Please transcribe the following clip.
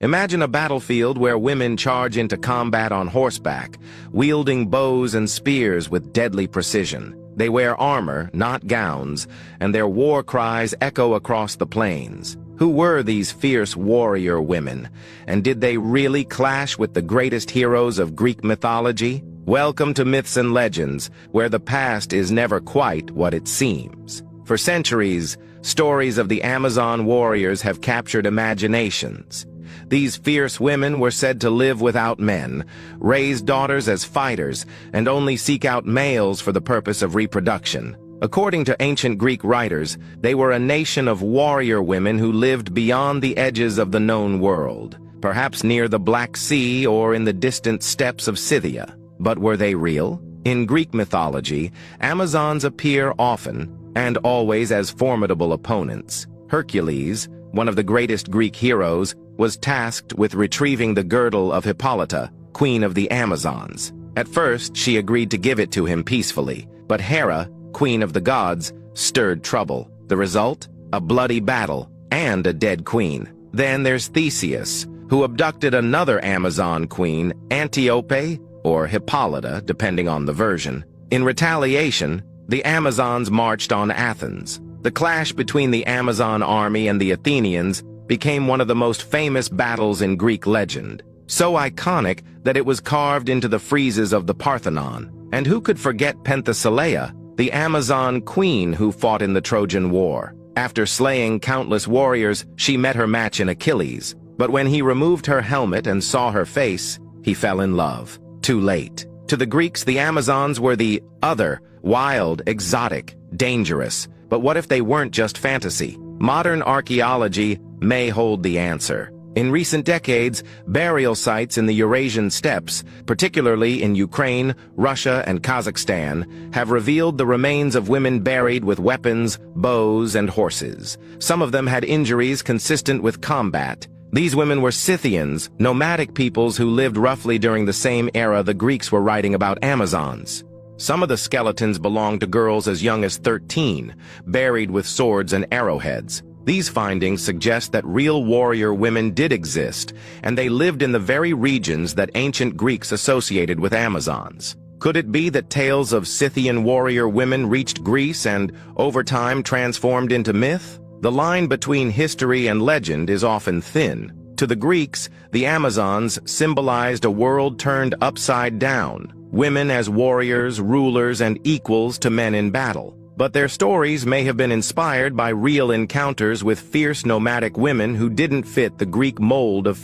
Imagine a battlefield where women charge into combat on horseback, wielding bows and spears with deadly precision. They wear armor, not gowns, and their war cries echo across the plains. Who were these fierce warrior women, and did they really clash with the greatest heroes of Greek mythology? Welcome to Myths and Legends, where the past is never quite what it seems. For centuries, stories of the Amazon warriors have captured imaginations. These fierce women were said to live without men, raise daughters as fighters, and only seek out males for the purpose of reproduction. According to ancient Greek writers, they were a nation of warrior women who lived beyond the edges of the known world, perhaps near the Black Sea or in the distant steppes of Scythia. But were they real? In Greek mythology, Amazons appear often, and always as formidable opponents. Hercules, one of the greatest Greek heroes, was tasked with retrieving the girdle of Hippolyta, queen of the Amazons. At first, she agreed to give it to him peacefully, but Hera, queen of the gods, stirred trouble. The result? A bloody battle and a dead queen. Then there's Theseus, who abducted another Amazon queen, Antiope, or Hippolyta, depending on the version. In retaliation, the Amazons marched on Athens. The clash between the Amazon army and the Athenians became one of the most famous battles in Greek legend, so iconic that it was carved into the friezes of the Parthenon. And who could forget Penthesilea, the Amazon queen who fought in the Trojan War? After slaying countless warriors, she met her match in Achilles. But when he removed her helmet and saw her face, he fell in love. Too late. To the Greeks, the Amazons were the other, wild, exotic, dangerous. But what if they weren't just fantasy? Modern archaeology may hold the answer. In recent decades, burial sites in the Eurasian steppes, particularly in Ukraine, Russia, and Kazakhstan, have revealed the remains of women buried with weapons, bows, and horses. Some of them had injuries consistent with combat. These women were Scythians, nomadic peoples who lived roughly during the same era the Greeks were writing about Amazons. Some of the skeletons belonged to girls as young as 13, buried with swords and arrowheads. These findings suggest that real warrior women did exist, and they lived in the very regions that ancient Greeks associated with Amazons. Could it be that tales of Scythian warrior women reached Greece and, over time, transformed into myth? The line between history and legend is often thin. To the Greeks, the Amazons symbolized a world turned upside down, women as warriors, rulers, and equals to men in battle. But their stories may have been inspired by real encounters with fierce nomadic women who didn't fit the Greek mold of